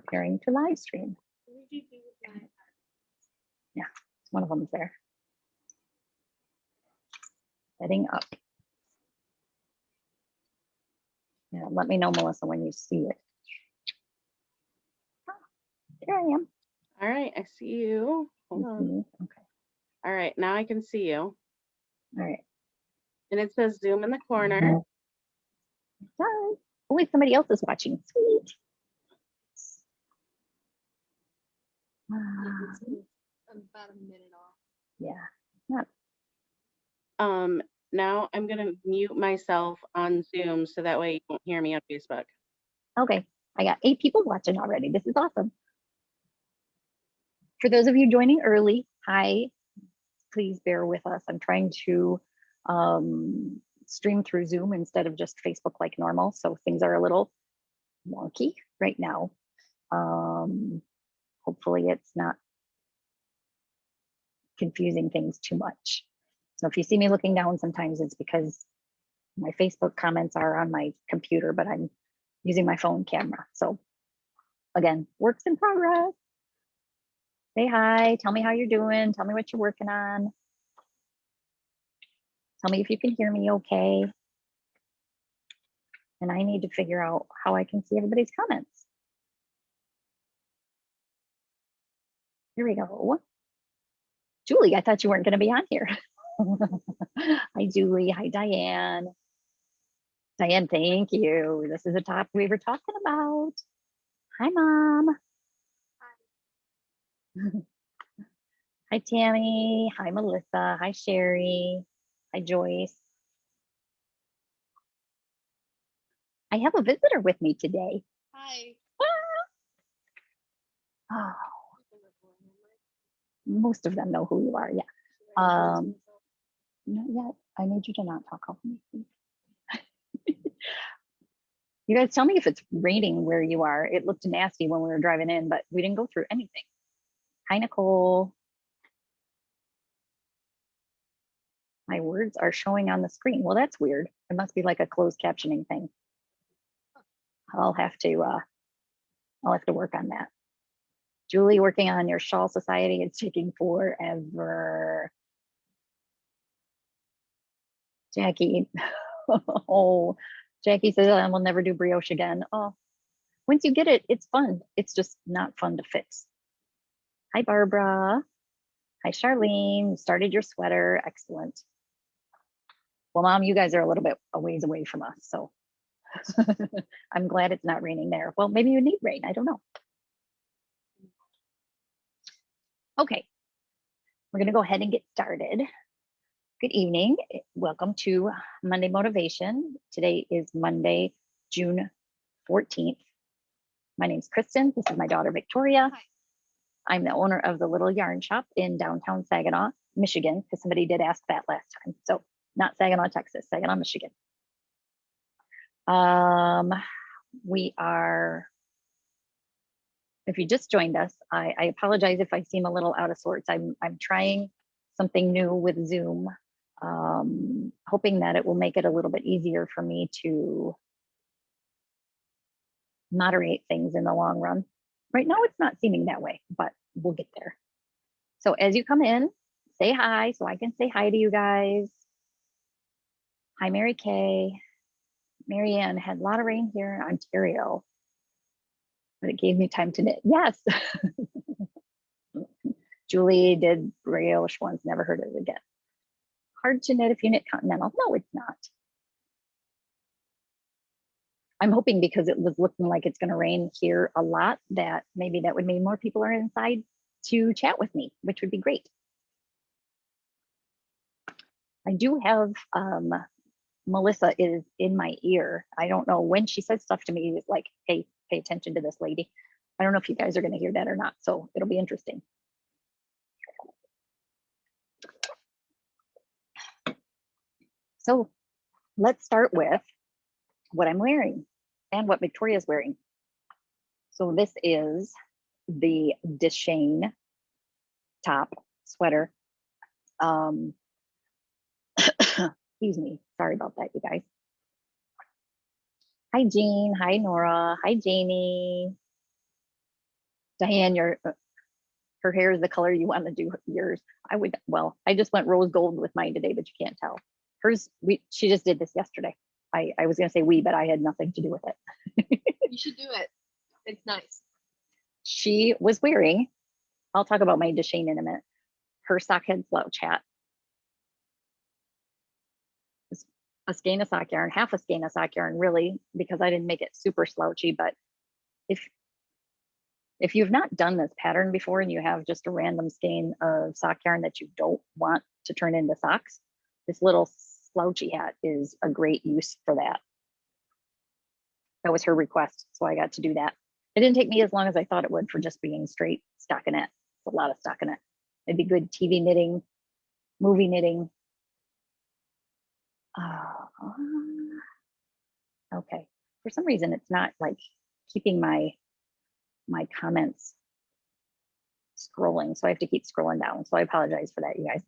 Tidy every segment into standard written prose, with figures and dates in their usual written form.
preparing to live stream. Yeah, one of them's there. Setting up. Yeah, let me know, Melissa, when you see it. There I am. All right, I see you. Hold on. Okay. All right, now I can see you. All right. And it says Zoom in the corner. Done. Only somebody else is watching. Sweet. About a minute off. Yeah. Not Now I'm gonna mute myself on Zoom so that way you won't hear me on Facebook. okay. I got 8 people watching already. This is awesome. For those of you joining early, hi. Please bear with us. I'm trying to stream through Zoom instead of just Facebook like normal. So things are a little wonky right now. Hopefully it's not confusing things too much. So if you see me looking down, sometimes it's because my Facebook comments are on my computer, but I'm using my phone camera. So again, works in progress. Say hi, tell me how you're doing. Tell me what you're working on. Tell me if you can hear me okay. And I need to figure out how I can see everybody's comments. Here we go. Julie, I thought you weren't going to be on here. Hi, Julie. Hi, Diane. Diane, thank you. This is a topic we were talking about. Hi, Mom. Hi. Hi, Tammy. Hi, Melissa. Hi, Sherry. Hi, Joyce. I have a visitor with me today. Hi. Oh, most of them know who you are. Yeah. Not yet. I need you to not talk over me. You guys tell me if it's raining where you are. It looked nasty when we were driving in, but we didn't go through anything. Hi, Nicole. My words are showing on the screen. Well, that's weird. It must be like a closed captioning thing. I'll have to work on that. Julie, working on your shawl society. It's taking forever. Jackie. Oh, Jackie says I will never do brioche again. Oh, once you get it, it's fun. It's just not fun to fix. Hi, Barbara. Hi, Charlene. You started your sweater. Excellent. Well, Mom, you guys are a little bit a ways away from us, so I'm glad it's not raining there. Well, maybe you need rain. I don't know. Okay, we're going to go ahead and get started. Good evening. Welcome to Monday Motivation. Today is Monday, June 14th. My name's Kristen. This is my daughter, Victoria. Hi. I'm the owner of the Little Yarn Shoppe in downtown Saginaw, Michigan, because somebody did ask that last time. So not Saginaw, Texas, Saginaw, Michigan. We are, if you just joined us, I apologize if I seem a little out of sorts. I'm trying something new with Zoom, hoping that it will make it a little bit easier for me to moderate things in the long run. Right now, it's not seeming that way, but we'll get there. So as you come in, say hi so I can say hi to you guys. Hi, Mary Kay. Marianne, had a lot of rain here in Ontario, but it gave me time to knit. Yes. Julie did brioche once, never heard of it again. Hard to knit if you knit continental. No, it's not. I'm hoping because it was looking like it's going to rain here a lot that maybe that would mean more people are inside to chat with me, which would be great. I do have Melissa is in my ear. I don't know when she says stuff to me, it's like, hey, pay attention to this lady. I don't know if you guys are going to hear that or not, so it'll be interesting. So let's start with what I'm wearing and what Victoria's wearing. So this is the Deshane top sweater. Excuse me, sorry about that, you guys. Hi, Jean. Hi, Nora. Hi, Jamie. Diane, her hair is the color you want to do yours. Well, I just went rose gold with mine today, but you can't tell. Hers, she just did this yesterday. I was gonna say but I had nothing to do with it. You should do it. It's nice. She was wearing, I'll talk about my DeShane in a minute, her sockhead slouch hat. A skein of sock yarn, half a skein of sock yarn, really, because I didn't make it super slouchy. But if you've not done this pattern before and you have just a random skein of sock yarn that you don't want to turn into socks, this little slouchy hat is a great use for that. That was her request, so I got to do that. It didn't take me as long as I thought it would for just being straight stockinette. It's a lot of stockinette. It'd be good TV knitting, movie knitting. Okay, for some reason it's not like keeping my comments scrolling, so I have to keep scrolling down. So I apologize for that, you guys.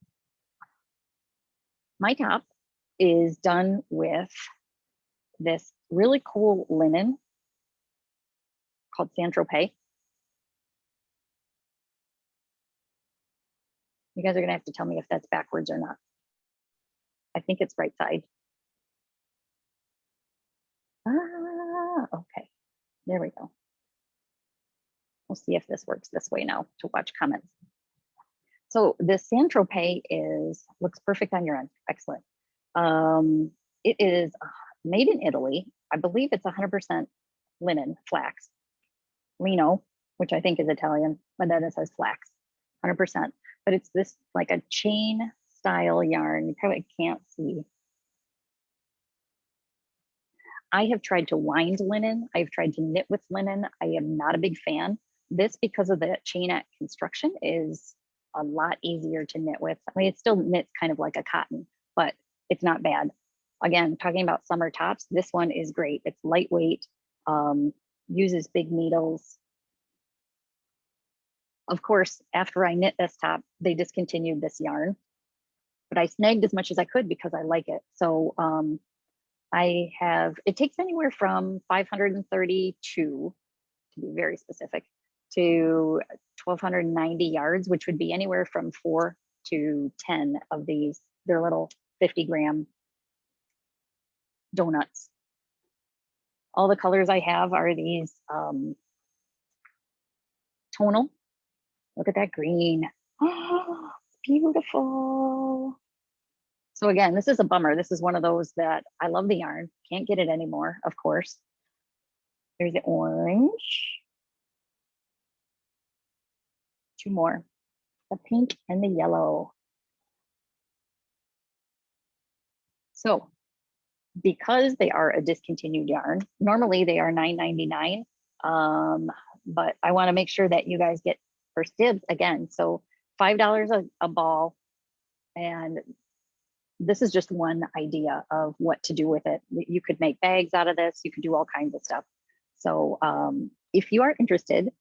My top is done with this really cool linen called Saint-Tropez. You guys are gonna have to tell me if that's backwards or not. I think it's right side. Okay, there we go. We'll see if this works this way now to watch comments. So this Saint-Tropez looks perfect on your end. Excellent. It is made in Italy. I believe it's 100% linen, flax, lino, which I think is Italian, but then it says flax, 100%. But it's this like a chain style yarn. You probably can't see. I have tried to wind linen. I've tried to knit with linen. I am not a big fan. This, because of the chainette construction, is a lot easier to knit with. I mean, it still knits kind of like a cotton, but it's not bad. Again, talking about summer tops, this one is great. It's lightweight, uses big needles. Of course, after I knit this top, they discontinued this yarn, but I snagged as much as I could because I like it. So it takes anywhere from 532, to be very specific, to 1,290 yards, which would be anywhere from 4 to 10 of these. They're little 50-gram donuts. All the colors I have are these tonal. Look at that green. Oh, it's beautiful. So again, this is a bummer. This is one of those that I love the yarn. Can't get it anymore, of course. There's the orange. 2 more, the pink and the yellow. So because they are a discontinued yarn, normally they are $9.99, but I want to make sure that you guys get first dibs again. So $5 a ball, and this is just one idea of what to do with it. You could make bags out of this. You could do all kinds of stuff. So if you are interested,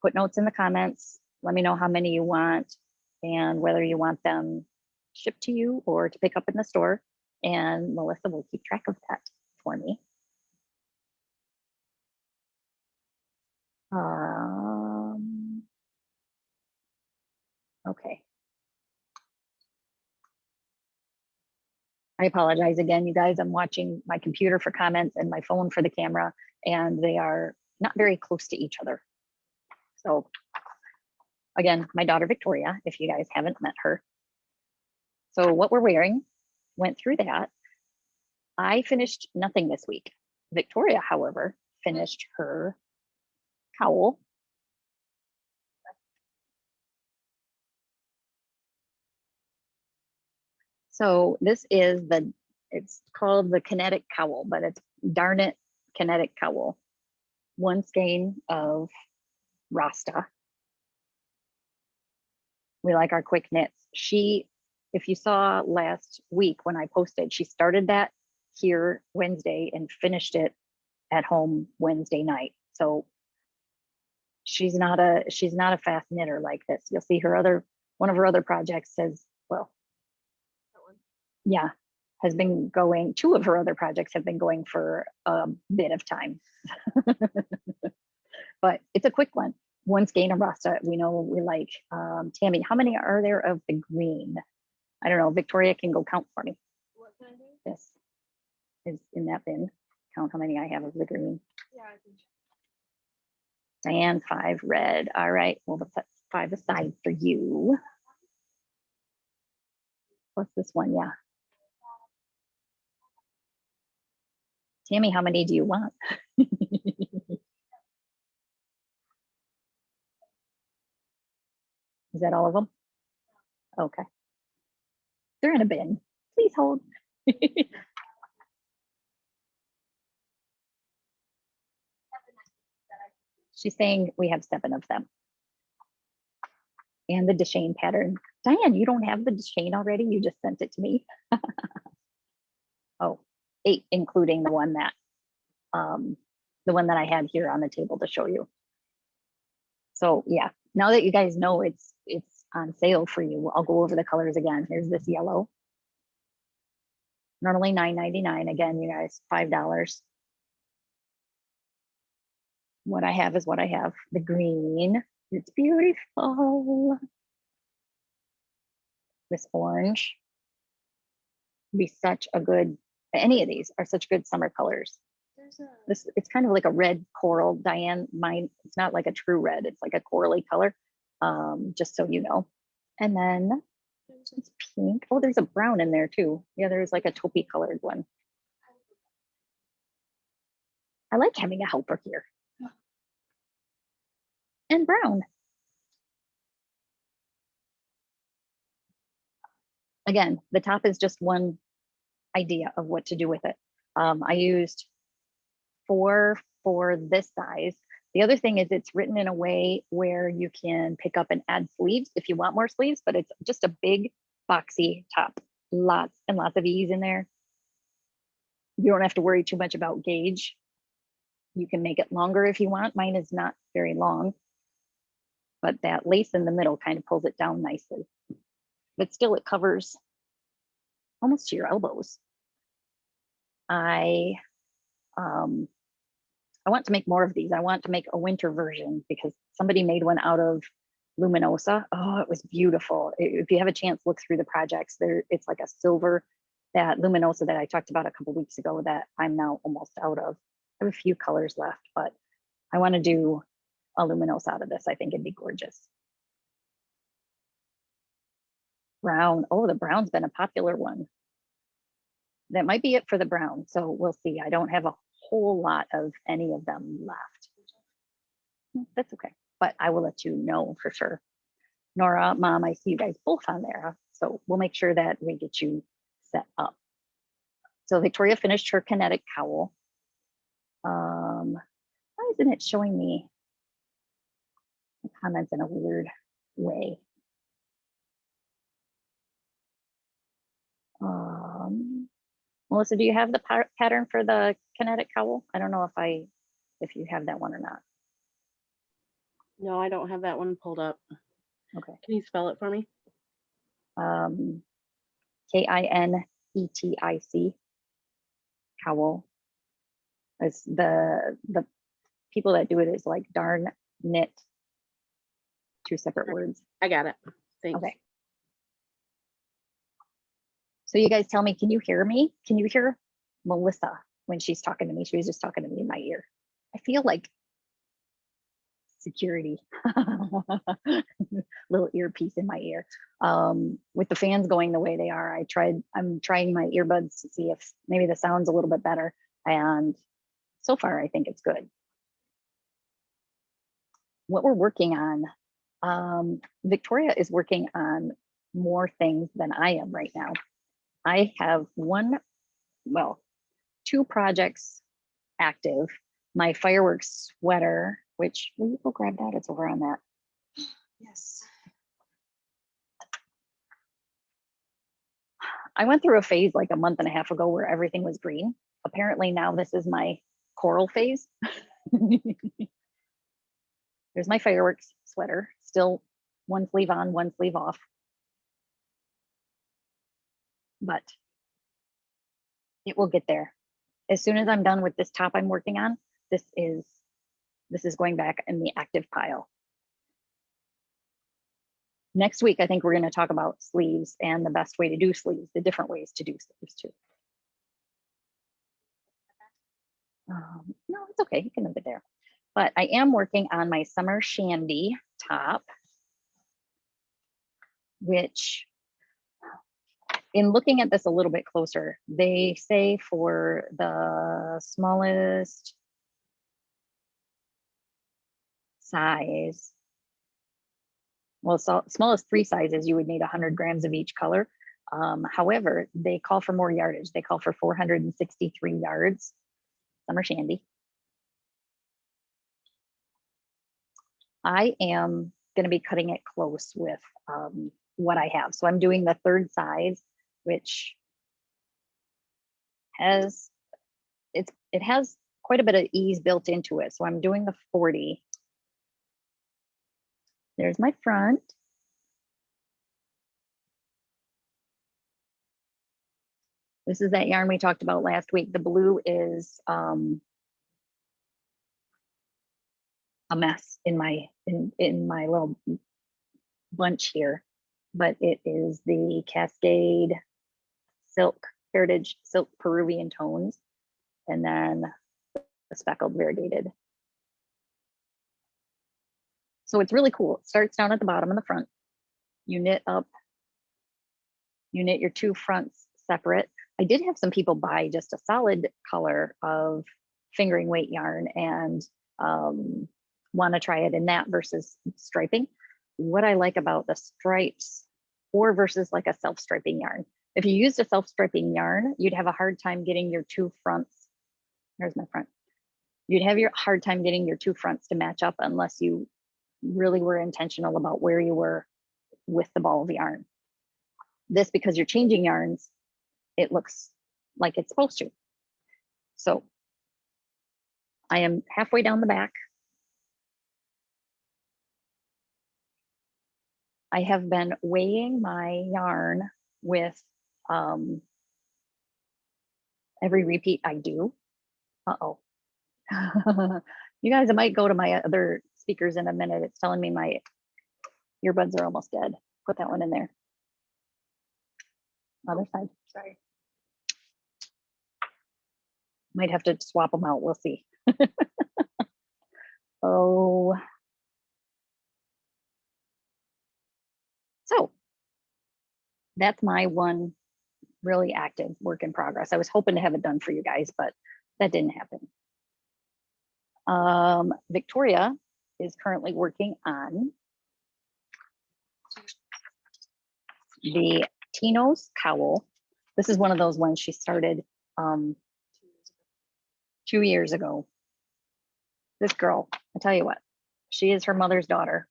put notes in the comments. Let me know how many you want and whether you want them shipped to you or to pick up in the store. And Melissa will keep track of that for me. Okay. I apologize again, you guys. I'm watching my computer for comments and my phone for the camera, and they are not very close to each other. So again, my daughter Victoria, if you guys haven't met her. So what we're wearing, went through that. I finished nothing this week. Victoria, however, finished her cowl. So this is it's called the kinetic cowl, but it's Darn It Kinetic Cowl. 1 skein of Rasta. We like our quick knits. If you saw last week when I posted, she started that here Wednesday and finished it at home Wednesday night. So she's not a fast knitter like this. You'll see one of her other projects says, well, yeah, has been going, 2 of her other projects have been going for a bit of time. But it's a quick one. one skein of Rasta, we know we like. Tammy, how many are there of the green? I don't know. Victoria can go count for me. What can I do? This is in that bin. Count how many I have of the green. Yeah, I can. Diane, 5 red. All right, we'll put 5 aside for you. What's this one? Yeah. Tammy, how many do you want? Is that all of them? Okay. They're in a bin. Please hold. She's saying we have 7 of them. And the Deshane pattern. Diane, you don't have the Deshane already? You just sent it to me. Oh, 8, including the one that I had here on the table to show you. So yeah, now that you guys know it's on sale for you, I'll go over the colors again. Here's this yellow. Normally $9.99. Again, you guys, $5. What I have is what I have. The green, it's beautiful. This orange would be such a good, any of these are such good summer colors. This, it's kind of like a red coral, Diane. Mine, it's not like a true red, it's like a corally color, just so you know. And then it's pink. Oh, there's a brown in there too. Yeah, there's like a taupey colored one. I like having a helper here. And brown. Again, the top is just one idea of what to do with it. I used 4 for this size. The other thing is it's written in a way where you can pick up and add sleeves if you want more sleeves, but it's just a big boxy top. Lots and lots of ease in there. You don't have to worry too much about gauge. You can make it longer if you want. Mine is not very long, but that lace in the middle kind of pulls it down nicely. But still it covers almost to your elbows. I want to make more of these. I want to make a winter version because somebody made one out of luminosa. Oh, it was beautiful. If you have a chance, look through the projects. It's like a silver, that luminosa that I talked about a couple weeks ago that I'm now almost out of. I have a few colors left, but I want to do a luminosa out of this. I think it'd be gorgeous. Brown. Oh, the brown's been a popular one. That might be it for the brown. So we'll see. I don't have a whole lot of any of them left. That's okay, but I will let you know for sure. Nora, Mom, I see you guys both on there. So we'll make sure that we get you set up. So Victoria finished her kinetic cowl. Why isn't it showing me the comments in a weird way? Melissa, do you have the pattern for the kinetic cowl? I don't know if you have that one or not. No, I don't have that one pulled up. Okay. Can you spell it for me? Kinetic cowl. It's the people that do it is like darn knit. 2 separate words. I got it. Thanks. Okay. So you guys tell me, can you hear me? Can you hear Melissa when she's talking to me? She was just talking to me in my ear. I feel like security, little earpiece in my ear. With the fans going the way they are, I'm trying my earbuds to see if maybe the sound's a little bit better. And so far, I think it's good. What we're working on, Victoria is working on more things than I am right now. I have 2 projects active. My fireworks sweater, which will you go grab that? It's over on that. Yes. I went through a phase like a month and a half ago where everything was green. Apparently now this is my coral phase. There's my fireworks sweater, still 1 sleeve on, 1 sleeve off. But it will get there. As soon as I'm done with this top I'm working on, this is going back in the active pile. Next week, I think we're going to talk about sleeves and the best way to do sleeves, the different ways to do sleeves too. No, it's okay. You can leave it there. But I am working on my summer shandy top, which in looking at this a little bit closer, they say for the smallest size, well, smallest 3 sizes, you would need 100 grams of each color. However, they call for more yardage. They call for 463 yards, summer shandy. I am going to be cutting it close with what I have. So I'm doing the 3rd size, which has, it has quite a bit of ease built into it. So I'm doing the 40. There's my front. This is that yarn we talked about last week. The blue is a mess in my little bunch here, but it is the Cascade Silk Heritage Silk Peruvian tones, and then the speckled variegated. So it's really cool. It starts down at the bottom and the front. You knit up, you knit your 2 fronts separate. I did have some people buy just a solid color of fingering weight yarn and want to try it in that versus striping. What I like about the stripes or versus like a self-striping yarn. If you used a self-striping yarn, you'd have a hard time getting your 2 fronts. There's my front. You'd have your hard time getting your 2 fronts to match up unless you really were intentional about where you were with the ball of yarn. This, because you're changing yarns, it looks like it's supposed to. So I am halfway down the back. I have been weighing my yarn with every repeat I do. Uh-oh. You guys, I might go to my other speakers in a minute. It's telling me my earbuds are almost dead. Put that one in there. Other side. Sorry. Might have to swap them out. We'll see. Oh. So that's my one really active work in progress. I was hoping to have it done for you guys, but that didn't happen. Victoria is currently working on the Tino's cowl. This is one of those ones she started 2 years ago. This girl, I tell you what, she is her mother's daughter.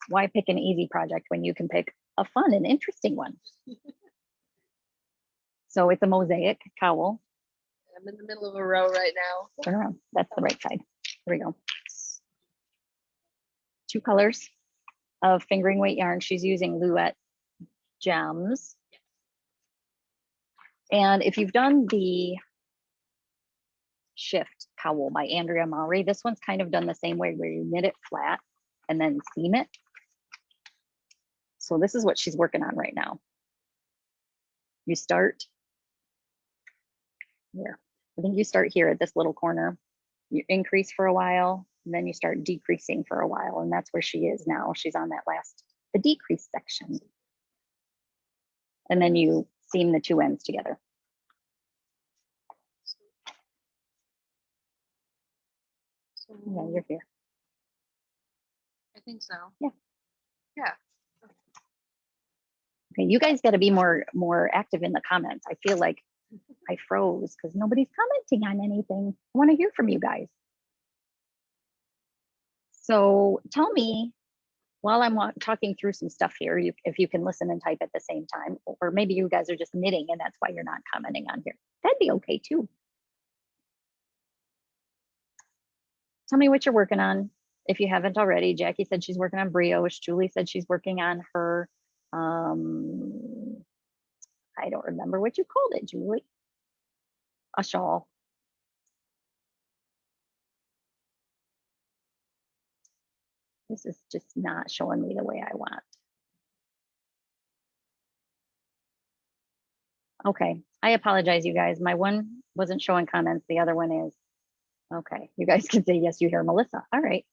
Why pick an easy project when you can pick a fun and interesting one? So it's a mosaic cowl. I'm in the middle of a row right now. Turn around. That's the right side. There we go. 2 colors of fingering weight yarn. She's using Luette Gems. And if you've done the Shift cowl by Andrea Maury, this one's kind of done the same way where you knit it flat and then seam it. So this is what she's working on right now. You start here. I think you start here at this little corner. You increase for a while, and then you start decreasing for a while. And that's where she is now. She's on that the decrease section. And then you seam the 2 ends together. So, Yeah, you're here. I think so. Yeah. Yeah. Okay, you guys got to be more active in the comments. I feel like I froze because nobody's commenting on anything. I want to hear from you guys. So tell me, while I'm talking through some stuff here, if you can listen and type at the same time, or maybe you guys are just knitting and that's why you're not commenting on here. That'd be okay too. Tell me what you're working on if you haven't already. Jackie said she's working on brioche. Julie said she's working on her, I don't remember what you called it, Julie. A shawl. This is just not showing me the way I want. Okay, I apologize, you guys. My one wasn't showing comments, the other one is. Okay, you guys can say yes, you hear Melissa. All right.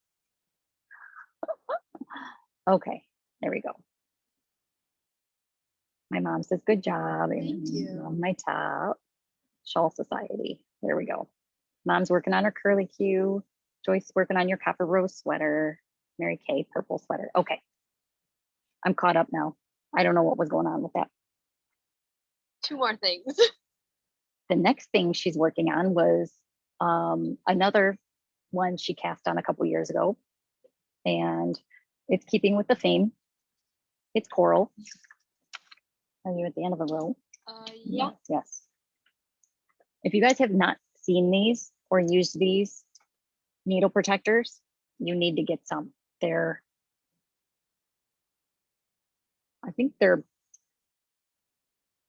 Okay, there we go. My mom says, good job. Thank And you. on my top, Shawl Society. There we go. Mom's working on her curly Q. Joyce working on your copper rose sweater. Mary Kay, purple sweater. Okay, I'm caught up now. I don't know what was going on with that. 2 more things. The next thing she's working on was another one she cast on a couple years ago. And it's keeping with the theme. It's coral. Are you at the end of a row? Yeah. Yes. If you guys have not seen these or used these needle protectors, you need to get some. I think they're,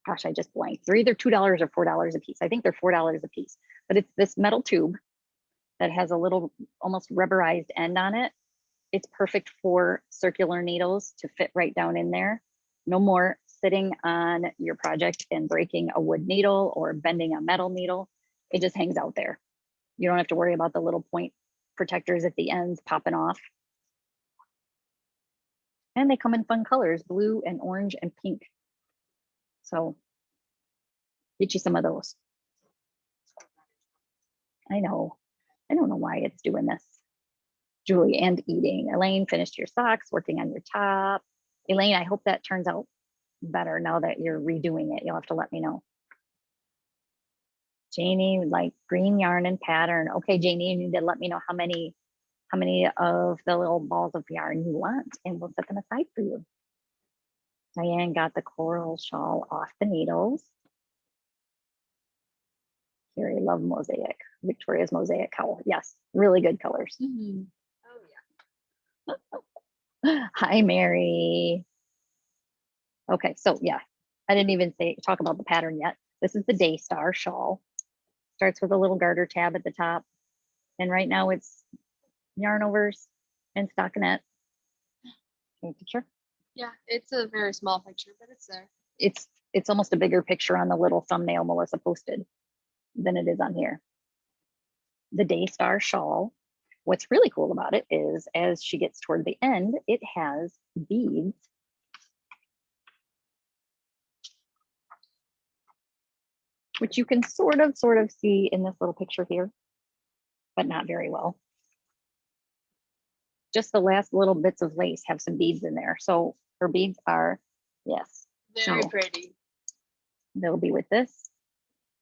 gosh, I just blanked. They're either $2 or $4 a piece. I think they're $4 a piece, but it's this metal tube that has a little almost rubberized end on it. It's perfect for circular needles to fit right down in there. No more sitting on your project and breaking a wood needle or bending a metal needle. It just hangs out there. You don't have to worry about the little point protectors at the ends popping off. And they come in fun colors, blue and orange and pink. So get you some of those. I know. I don't know why it's doing this. Julie, and eating. Elaine, finished your socks, working on your top. Elaine, I hope that turns out better now that you're redoing it. You'll have to let me know. Janie would like green yarn and pattern. Okay, Janie, you need to let me know how many of the little balls of yarn you want, and we'll set them aside for you. Diane got the coral shawl off the needles. Carrie, love mosaic. Victoria's mosaic cowl. Yes, really good colors. Oh yeah. Hi, Mary. Okay, so yeah, I didn't even talk about the pattern yet. This is the Daystar shawl. Starts with a little garter tab at the top. And right now it's yarn overs and stockinette. Can you picture? Yeah, it's a very small picture, but it's there. It's almost a bigger picture on the little thumbnail Melissa posted than it is on here. The Daystar shawl. What's really cool about it is as she gets toward the end, it has beads which you can sort of see in this little picture here, but not very well. Just the last little bits of lace have some beads in there. So her beads are, yes. Very So pretty. they'll be with this.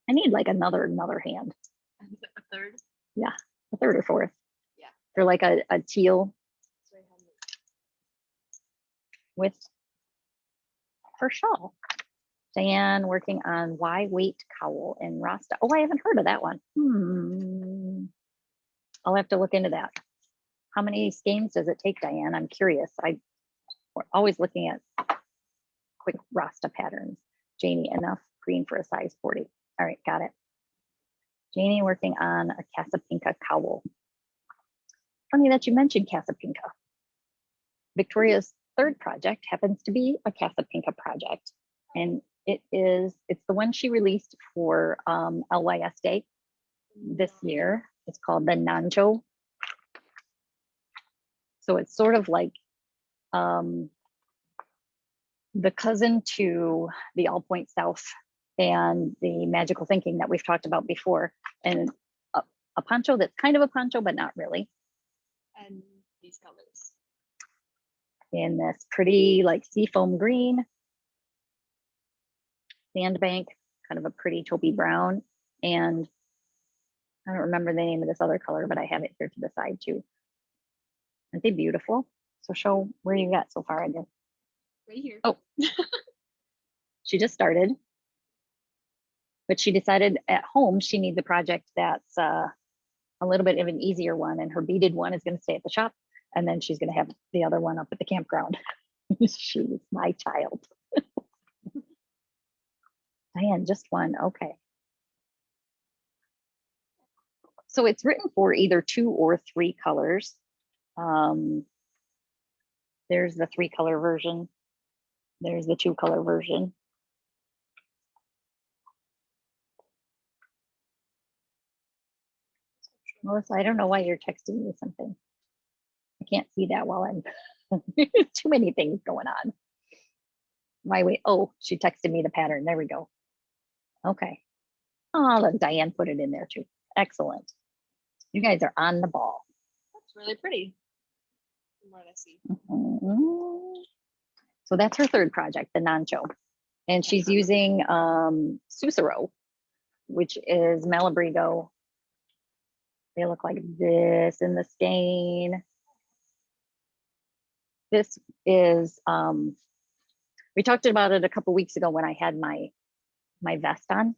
I need like another hand. A third. Yeah, a third or fourth. Yeah. They're like a teal It's very handy. with her shawl. Diane working on Why Wait cowl in Rasta. Oh, I haven't heard of that one. I'll have to look into that. How many skeins does it take, Diane? I'm curious. We're always looking at quick Rasta patterns. Janie, enough green for a size 40. All right, got it. Janie working on a Casapinka cowl. Funny that you mentioned Casapinka. Victoria's third project happens to be a Casapinka project. And it's the one she released for LYS Day this year. It's called the Nancho. So it's sort of like the cousin to the All Point South and the Magical Thinking that we've talked about before. And a poncho that's kind of a poncho, but not really. And these colors. In this pretty like seafoam green, sandbank, kind of a pretty taupey brown. And I don't remember the name of this other color, but I have it here to the side too. Aren't they beautiful? So show where you got so far, I guess. Right here. Oh, she just started, but she decided at home she needs a project that's a little bit of an easier one, and her beaded one is going to stay at the shop, and then she's going to have the other one up at the campground. She's my child. Diane, just one. Okay. So it's written for either 2 or 3 colors. There's the 3 color version. There's the 2 color version. Melissa, I don't know why you're texting me something. I can't see that while I'm too many things going on. My way. Oh, she texted me the pattern. There we go. Okay. Oh, look, Diane put it in there too. Excellent. You guys are on the ball. That's really pretty. From what I see. Mhm. So that's her third project, the Nancho. And she's using Sucero, which is Malabrigo. They look like this in the skein. This is, we talked about it a couple weeks ago when I had my vest on.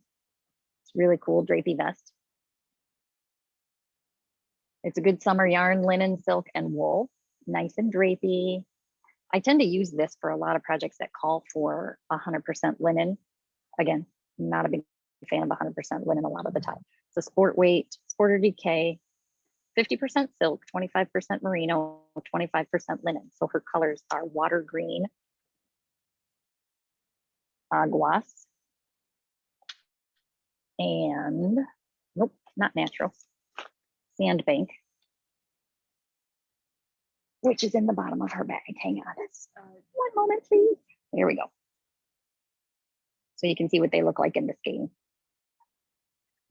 It's really cool, drapey vest. It's a good summer yarn, linen, silk, and wool. Nice and drapey. I tend to use this for a lot of projects that call for 100% linen. Again, not a big fan of 100% linen a lot of the time. It's a sport weight, sport or DK, 50% silk, 25% merino, 25% linen. So her colors are water green, aguas, and nope, not natural, sandbank, which is in the bottom of her bag. Hang on, one moment, please. There we go. So you can see what they look like in the skein.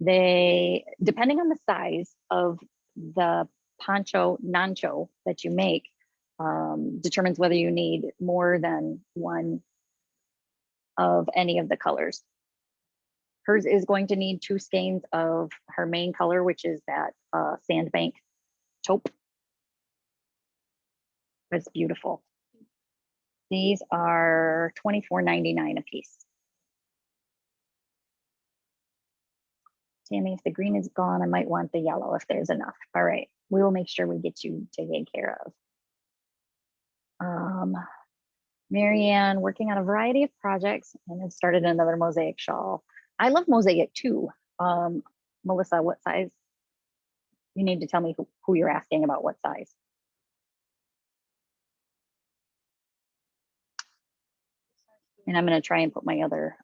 They, depending on the size of the poncho nancho that you make, determines whether you need more than one of any of the colors. Hers is going to need 2 skeins of her main color, which is that sandbank taupe. It's beautiful. These are $24.99 a piece. Tammy, if the green is gone, I might want the yellow if there's enough. All right, we will make sure we get you taken care of. Marianne working on a variety of projects and has started another mosaic shawl. I love mosaic too. Melissa, what size? You need to tell me who you're asking about what size. And I'm going to try and put my other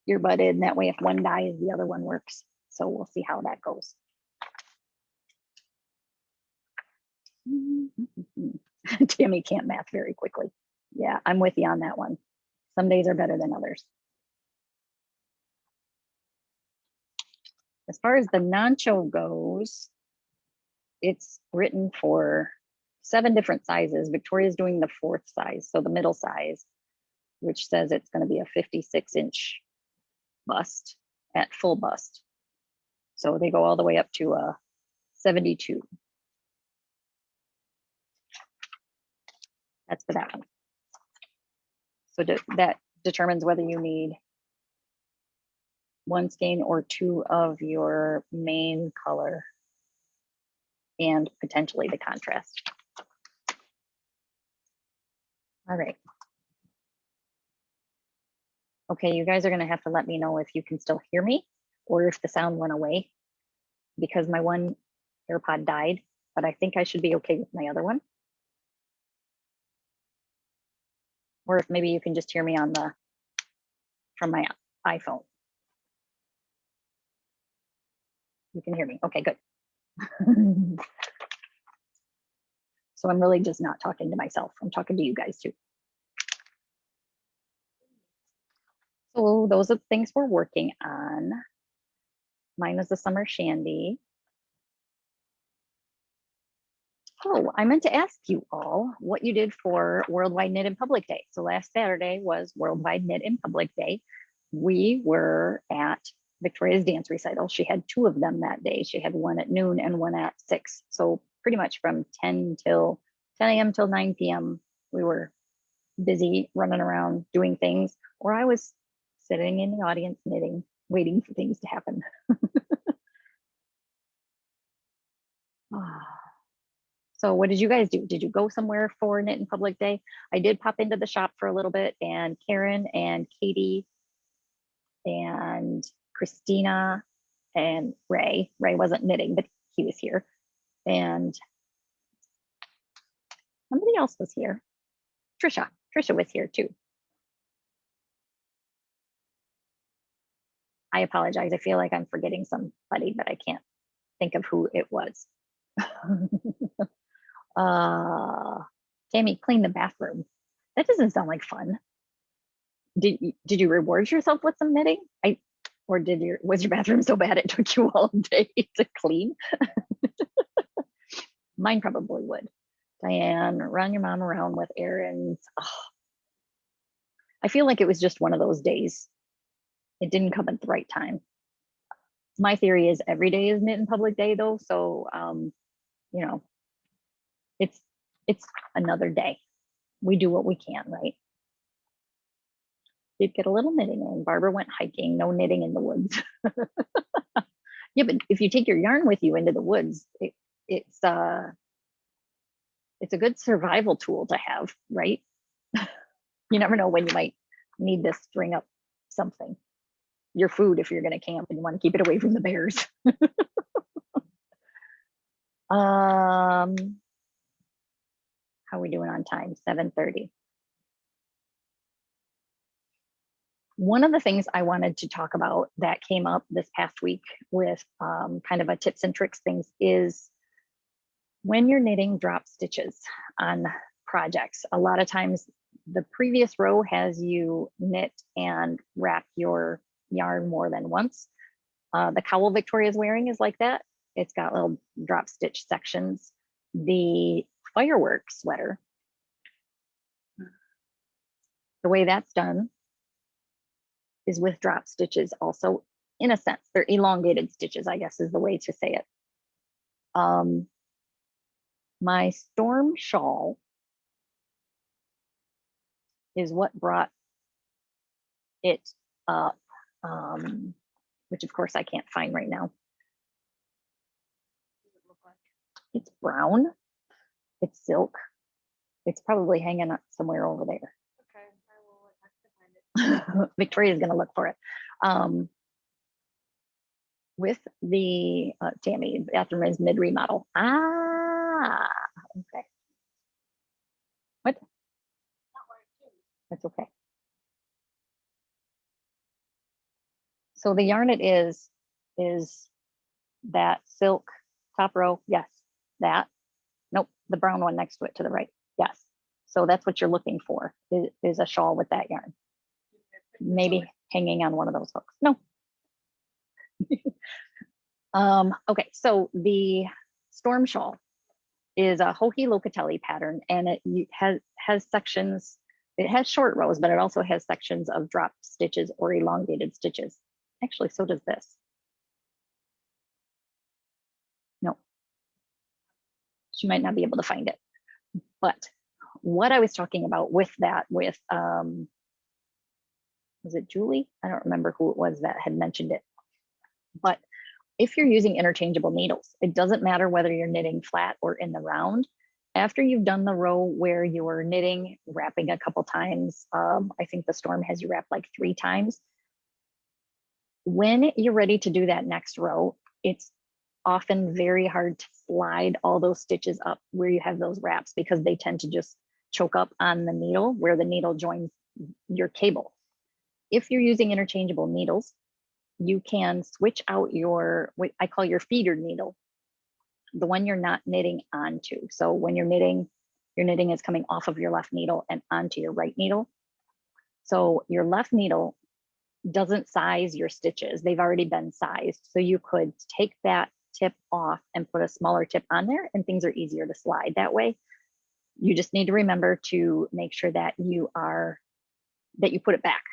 earbud in. That way, if one dies, the other one works. So we'll see how that goes. Tammy can't math very quickly. Yeah, I'm with you on that one. Some days are better than others. As far as the Nancho goes, it's written for 7 different sizes. Victoria's doing the 4th size, so the middle size, which says it's going to be a 56-inch bust at full bust. So they go all the way up to a 72. That's for that one. So that determines whether you need 1 skein or 2 of your main color and potentially the contrast. All right. Okay, you guys are gonna have to let me know if you can still hear me or if the sound went away because my one AirPod died, but I think I should be okay with my other one. Or if maybe you can just hear me on from my iPhone. You can hear me, okay, good. So I'm really just not talking to myself. I'm talking to you guys too. So those are the things we're working on. Mine is the summer shandy. Oh, I meant to ask you all what you did for Worldwide Knit in Public Day. So last Saturday was Worldwide Knit in Public Day. We were at Victoria's dance recital. She had 2 of them that day. She had one at noon and one at 6. So pretty much from 10 a.m. till 9 p.m. we were busy running around doing things, or I was sitting in the audience knitting, waiting for things to happen. So what did you guys do? Did you go somewhere for Knit in Public Day? I did pop into the shop for a little bit, and Karen and Katie and Christina and Ray wasn't knitting, but he was here. And somebody else was here. Trisha was here too. I apologize. I feel like I'm forgetting somebody, but I can't think of who it was. Tammy, clean the bathroom. That doesn't sound like fun. Did you reward yourself with some knitting? Or was your bathroom so bad it took you all day to clean? Mine probably would. Diane, run your mom around with errands. Oh, I feel like it was just one of those days. It didn't come at the right time. My theory is every day is knit in public day though. So, you know, it's another day. We do what we can, right? Did get a little knitting in. Barbara went hiking, no knitting in the woods. Yeah, but if you take your yarn with you into the woods, it's a good survival tool to have, right? You never know when you might need this to bring up something. Your food if you're going to camp and you want to keep it away from the bears. How are we doing on time? 7:30. One of the things I wanted to talk about that came up this past week with kind of a tips and tricks things is when you're knitting drop stitches on projects. A lot of times the previous row has you knit and wrap your yarn more than once. The cowl Victoria's wearing is like that. It's got little drop stitch sections. The fireworks sweater, the way that's done is with drop stitches also, in a sense. They're elongated stitches, I guess is the way to say it. My storm shawl is what brought it up, which of course I can't find right now. It's brown, it's silk. It's probably hanging up somewhere over there. Okay, I will have to find it. Victoria's gonna look for it. With the Tammy, bathroom is mid remodel. Ah, okay. What? That's okay. So the yarn it is that silk top row. Yes, that. Nope, the brown one next to it to the right. Yes. So that's what you're looking for is a shawl with that yarn. Maybe hanging on one of those hooks. No. Okay, so the storm shawl is a Hohi Locatelli pattern, and it has sections. It has short rows, but it also has sections of drop stitches or elongated stitches. Actually, so does this. No, she might not be able to find it. But what I was talking about with that, was it Julie? I don't remember who it was that had mentioned it. But if you're using interchangeable needles, it doesn't matter whether you're knitting flat or in the round. After you've done the row where you're knitting, wrapping a couple times, I think the storm has you wrap like 3 times. When you're ready to do that next row, it's often very hard to slide all those stitches up where you have those wraps because they tend to just choke up on the needle where the needle joins your cable. If you're using interchangeable needles, you can switch out what I call your feeder needle, the one you're not knitting onto. So when you're knitting is coming off of your left needle and onto your right needle. So your left needle doesn't size your stitches. They've already been sized. So you could take that tip off and put a smaller tip on there and things are easier to slide that way. You just need to remember to make sure that you put it back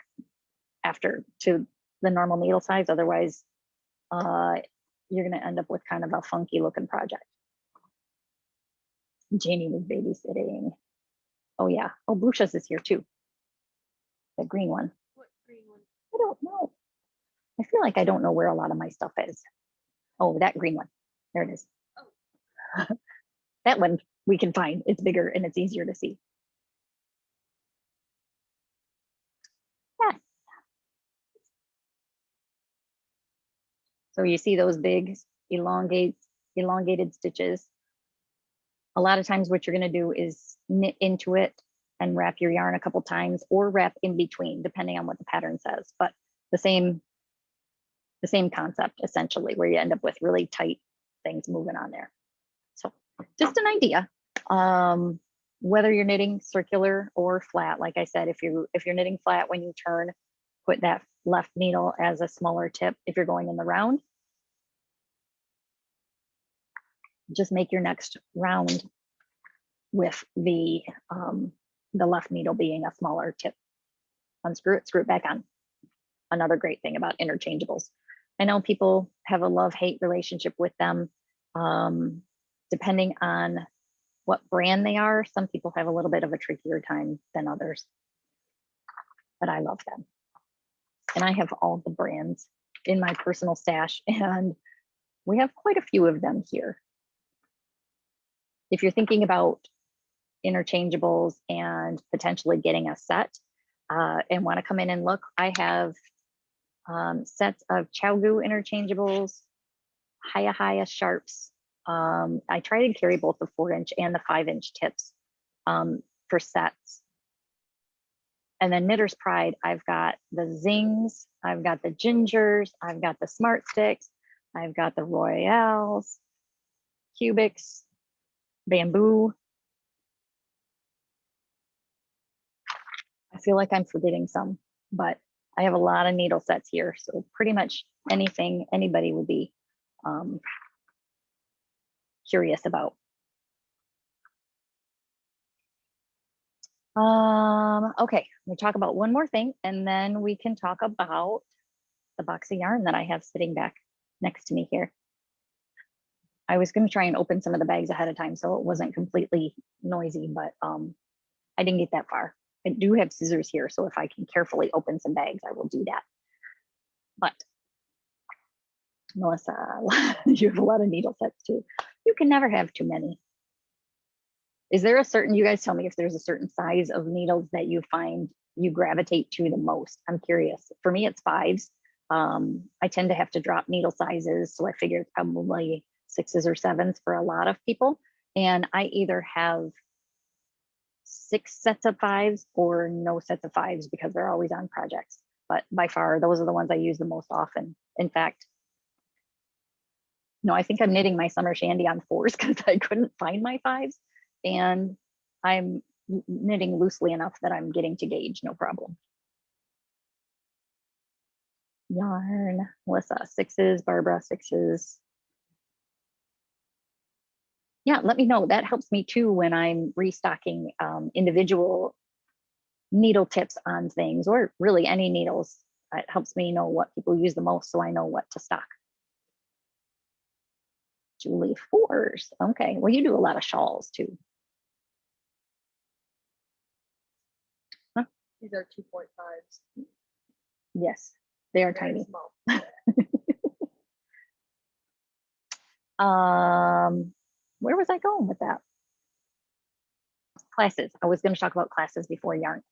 after to the normal needle size. Otherwise, you're going to end up with kind of a funky looking project. Janie was babysitting. Oh yeah. Oh, Blucia's is here too. The green one. What green one? I don't know. I feel like I don't know where a lot of my stuff is. Oh, that green one. There it is. Oh. That one we can find. It's bigger and it's easier to see. Yes. So you see those big elongated stitches. A lot of times what you're going to do is knit into it and wrap your yarn a couple times or wrap in between, depending on what the pattern says. But the same concept essentially, where you end up with really tight things moving on there. So just an idea. Whether you're knitting circular or flat, like I said, if you're knitting flat, when you turn, put that left needle as a smaller tip. If you're going in the round, just make your next round with the left needle being a smaller tip. Unscrew it, screw it back on. Another great thing about interchangeables. I know people have a love-hate relationship with them. Depending on what brand they are, some people have a little bit of a trickier time than others, but I love them. And I have all the brands in my personal stash, and we have quite a few of them here. If you're thinking about interchangeables and potentially getting a set and want to come in and look, I have sets of Chowgu interchangeables, Haya sharps. I try to carry both the 4-inch and the 5-inch tips for sets. And then Knitter's Pride, I've got the Zings, I've got the Gingers, I've got the Smart Sticks, I've got the Royales, Cubics, Bamboo. I feel like I'm forgetting some, but I have a lot of needle sets here. So pretty much anything anybody would be curious about. Okay, we'll talk about one more thing and then we can talk about the box of yarn that I have sitting back next to me here. I was going to try and open some of the bags ahead of time so it wasn't completely noisy, but I didn't get that far. I do have scissors here, so if I can carefully open some bags, I will do that. But Melissa, you have a lot of needle sets too. You can never have too many. Is there a certain, you guys tell me if there's a certain size of needles that you find you gravitate to the most? I'm curious. For me, it's 5s. I tend to have to drop needle sizes, so I figure it's probably 6s or 7s for a lot of people. And I either have 6 sets of 5s or no sets of 5s because they're always on projects. But by far, those are the ones I use the most often. In fact, no, I think I'm knitting my summer shandy on 4s because I couldn't find my 5s. And I'm knitting loosely enough that I'm getting to gauge, no problem. Yarn, Melissa, 6s, Barbara, 6s. Yeah, let me know. That helps me too when I'm restocking individual needle tips on things, or really any needles. It helps me know what people use the most so I know what to stock. Julie, 4s. Okay, well, you do a lot of shawls too. Huh? These are 2.5s. Yes, they are Very tiny. small. Where was I going with that? Classes. I was going to talk about classes before yarn.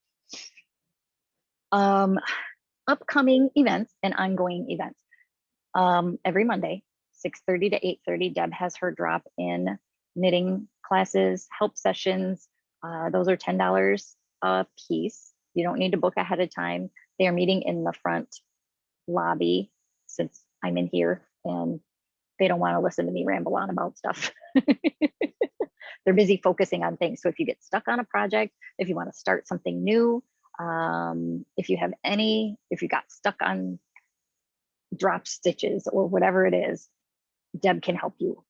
Upcoming events and ongoing events. Every Monday, 6:30 to 8:30, Deb has her drop-in knitting classes, help sessions. Those are $10 a piece. You don't need to book ahead of time. They are meeting in the front lobby since I'm in here and they don't want to listen to me ramble on about stuff. They're busy focusing on things. So if you get stuck on a project, if you want to start something new, if you got stuck on drop stitches or whatever it is, Deb can help you.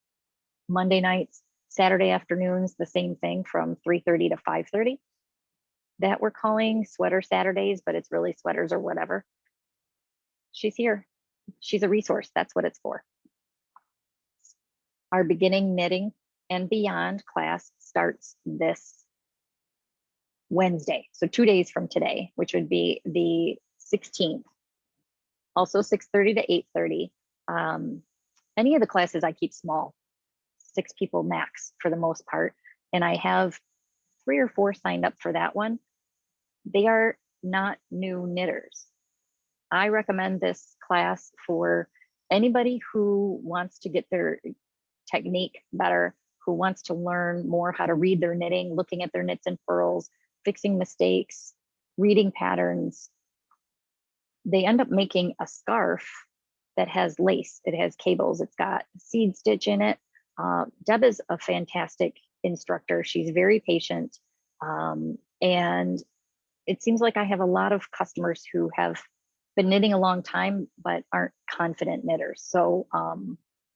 Monday nights, Saturday afternoons, the same thing from 3:30 to 5:30. That we're calling Sweater Saturdays, but it's really sweaters or whatever. She's here. She's a resource. That's what it's for. Our beginning knitting and beyond class starts this Wednesday. So 2 days from today, which would be the 16th. Also 6:30 to 8:30. Any of the classes I keep small, 6 people max for the most part. And I have 3 or 4 signed up for that one. They are not new knitters. I recommend this class for anybody who wants to get their technique better, who wants to learn more how to read their knitting, looking at their knits and purls, fixing mistakes, reading patterns. They end up making a scarf that has lace. It has cables. It's got seed stitch in it. Deb is a fantastic instructor. She's very patient. And it seems like I have a lot of customers who have been knitting a long time, but aren't confident knitters. So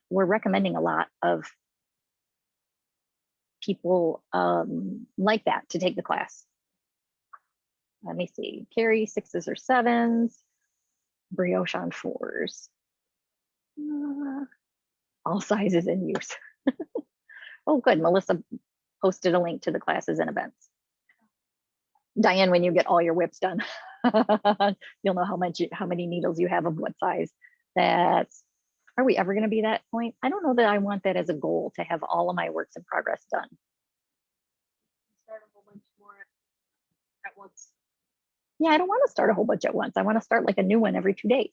we're recommending a lot of people like that to take the class. Let me see, Carrie 6s or 7s, brioche on 4s. All sizes in use. Oh, good. Melissa posted a link to the classes and events. Diane, when you get all your whips done, you'll know how many needles you have of what size. Are we ever going to be that point? I don't know that I want that as a goal, to have all of my works in progress done. Start a whole bunch more at once. Yeah, I don't want to start a whole bunch at once. I want to start like a new one every 2 days.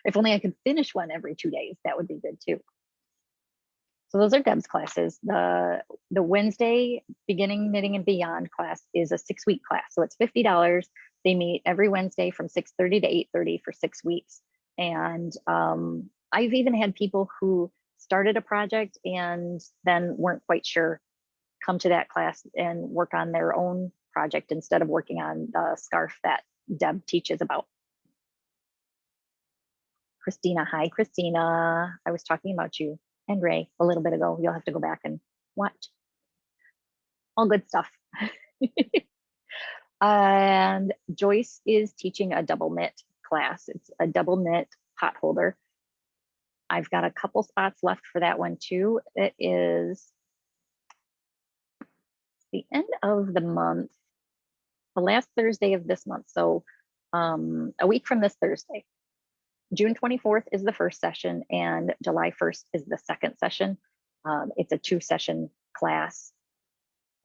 If only I could finish one every 2 days, that would be good too. So those are Deb's classes. The Wednesday Beginning Knitting and Beyond class is a 6-week class. So it's $50. They meet every Wednesday from 6:30 to 8:30 for 6 weeks. And I've even had people who started a project and then weren't quite sure come to that class and work on their own project instead of working on the scarf that Deb teaches about. Christina, hi Christina. I was talking about you and Ray a little bit ago. You'll have to go back and watch. All good stuff. And Joyce is teaching a double knit class. It's a double knit pot holder. I've got a couple spots left for that one too. It is the end of the month, the last Thursday of this month. So a week from this Thursday. June 24th is the first session and July 1st is the second session. It's a 2-session class.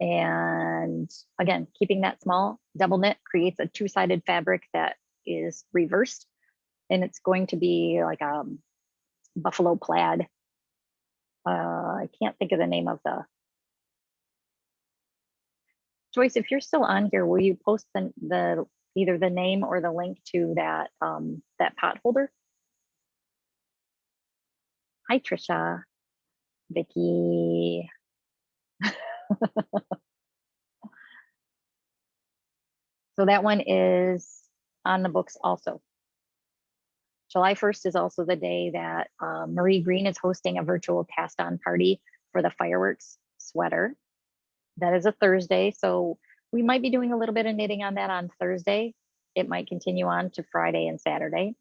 And again, keeping that small, double knit creates a 2-sided fabric that is reversed. And it's going to be like a buffalo plaid. I can't think of the name of the. Joyce, if you're still on here, will you post the either the name or the link to that that pot holder? Hi, Trisha, Vicky. So that one is on the books also. July 1st is also the day that Marie Green is hosting a virtual cast on party for the fireworks sweater. That is a Thursday. So we might be doing a little bit of knitting on that on Thursday. It might continue on to Friday and Saturday.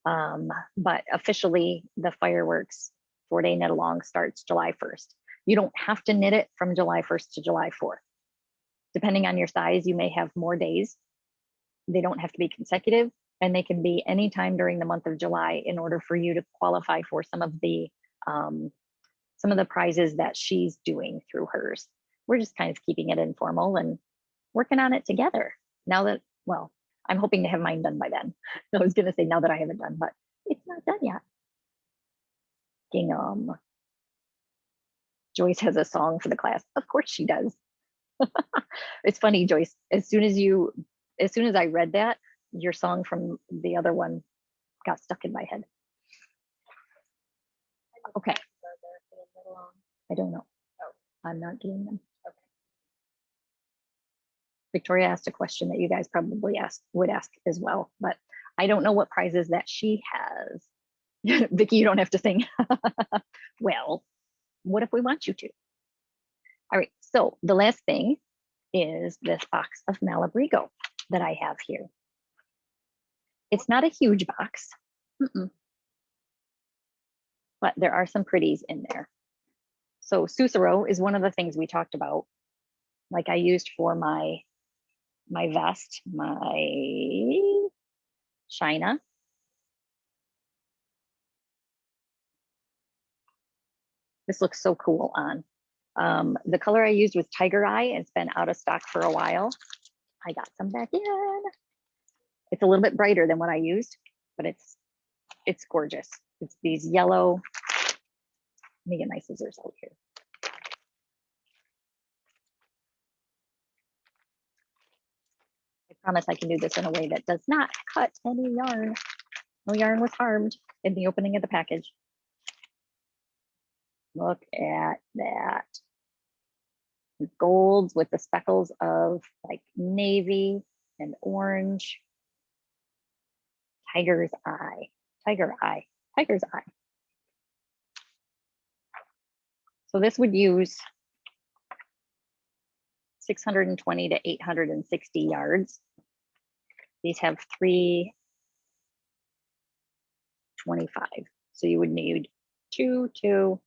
But officially the fireworks 4-day knit along starts July 1st. You don't have to knit it from July 1st to July 4th. Depending on your size, you may have more days. They don't have to be consecutive, and they can be anytime during the month of July in order for you to qualify for some of the prizes that she's doing through hers. We're just kind of keeping it informal and working on it together. Now that, well, I'm hoping to have mine done by then. I was gonna say now that I have it done, but it's not done yet. Gingham. Joyce has a song for the class. Of course she does. It's funny, Joyce, as soon as I read that, your song from the other one got stuck in my head. Okay. I don't know. I'm not getting them. Okay. Victoria asked a question that you guys probably would ask as well, but I don't know what prizes that she has. Vicky, you don't have to sing. Well, what if we want you to? All right, so the last thing is this box of Malabrigo that I have here. It's not a huge box, but there are some pretties in there. So Susuro is one of the things we talked about, like I used for my vest, my China. This looks so cool on. The color I used was Tiger Eye. It's been out of stock for a while. I got some back in. It's a little bit brighter than what I used, but it's gorgeous. It's these yellow. Let me get my scissors out here. I promise I can do this in a way that does not cut any yarn. No yarn was harmed in the opening of the package. Look at that. Golds with the speckles of like navy and orange. Tiger's eye, tiger eye, tiger's eye. So this would use 620 to 860 yards. These have 325. So you would need 2, 2,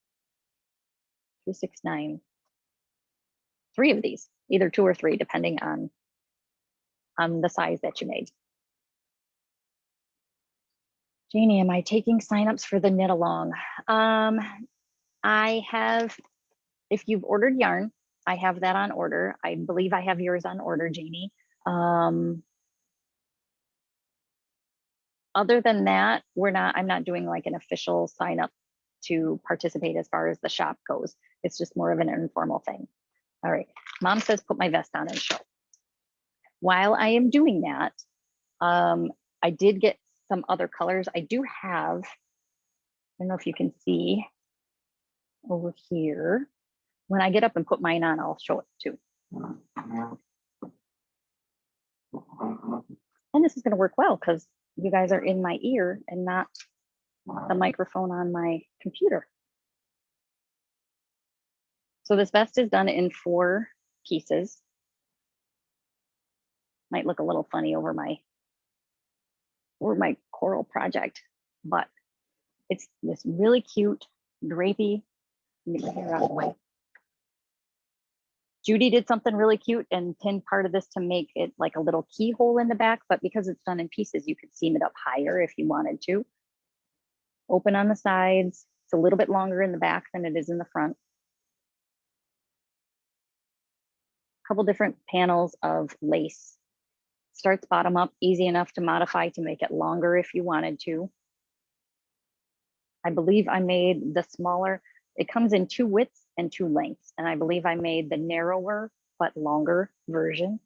3, 6, 9, 3 of these, either 2 or 3, depending on the size that you made. Janie, am I taking signups for the knit along? I have, if you've ordered yarn, I have that on order. I believe I have yours on order, Janie. Other than that, I'm not doing like an official sign up to participate as far as the shop goes. It's just more of an informal thing. All right, Mom says put my vest on and show. While I am doing that, I did get some other colors. I do have, I don't know if you can see over here. When I get up and put mine on, I'll show it too. And this is gonna work well because you guys are in my ear and not the microphone on my computer. So this vest is done in 4 pieces. Might look a little funny over my coral project, but it's this really cute, drapey. Let me get the hair out of the way. Judy did something really cute and pinned part of this to make it like a little keyhole in the back, but because it's done in pieces, you could seam it up higher if you wanted to. Open on the sides. It's a little bit longer in the back than it is in the front. Couple different panels of lace. Starts bottom up, easy enough to modify to make it longer if you wanted to. I believe I made the smaller, it comes in 2 widths and 2 lengths, and I believe I made the narrower but longer version.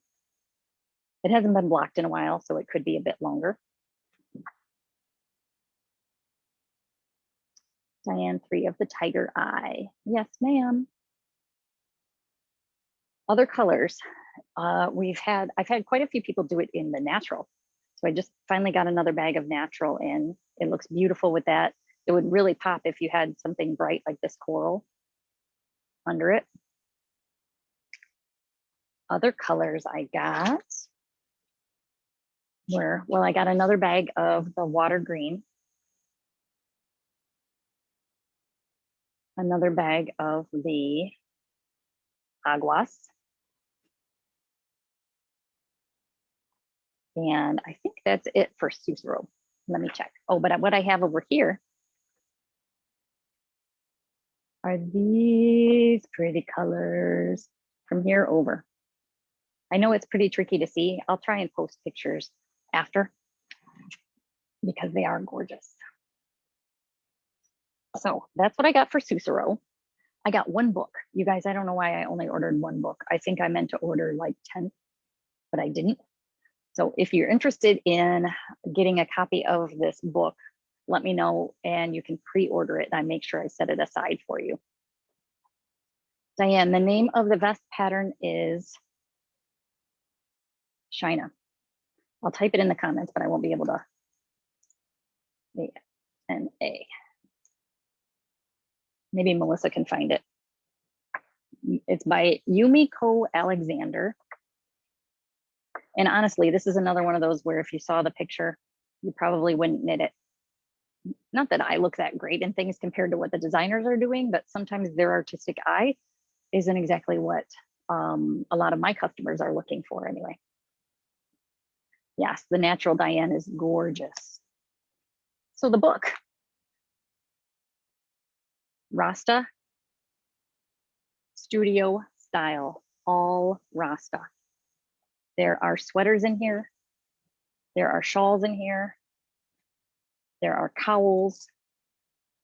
It hasn't been blocked in a while, so it could be a bit longer. Diane 3 of the tiger eye. Yes, ma'am. Other colors. I've had quite a few people do it in the natural. So I just finally got another bag of natural in. It looks beautiful with that. It would really pop if you had something bright like this coral under it. Other colors I got were, well, I got another bag of the water green. Another bag of the aguas. And I think that's it for Susuro. Let me check. Oh, but what I have over here are these pretty colors from here over. I know it's pretty tricky to see. I'll try and post pictures after because they are gorgeous. So that's what I got for Susuro. I got 1 book. You guys, I don't know why I only ordered 1 book. I think I meant to order like 10, but I didn't. So if you're interested in getting a copy of this book, let me know and you can pre-order it and I make sure I set it aside for you. Diane, the name of the vest pattern is China. I'll type it in the comments, but I won't be able to. A-N-A. Maybe Melissa can find it. It's by Yumiko Alexander. And honestly, this is another one of those where if you saw the picture, you probably wouldn't knit it. Not that I look that great in things compared to what the designers are doing, but sometimes their artistic eye isn't exactly what a lot of my customers are looking for anyway. Yes, the natural Diane is gorgeous. So the book, Rasta Studio Style, all Rasta. There are sweaters in here. There are shawls in here. There are cowls.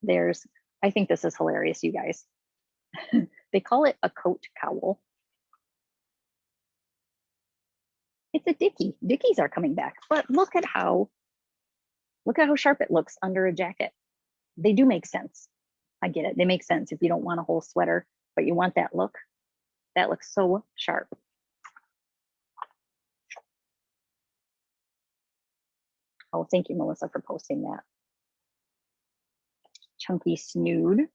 I think this is hilarious, you guys. They call it a coat cowl. It's a dickie. Dickies are coming back, but look at how Look at how sharp it looks under a jacket. They do make sense. I get it. They make sense if you don't want a whole sweater, but you want that look. That looks so sharp. Oh, thank you, Melissa, for posting that. Chunky Snood.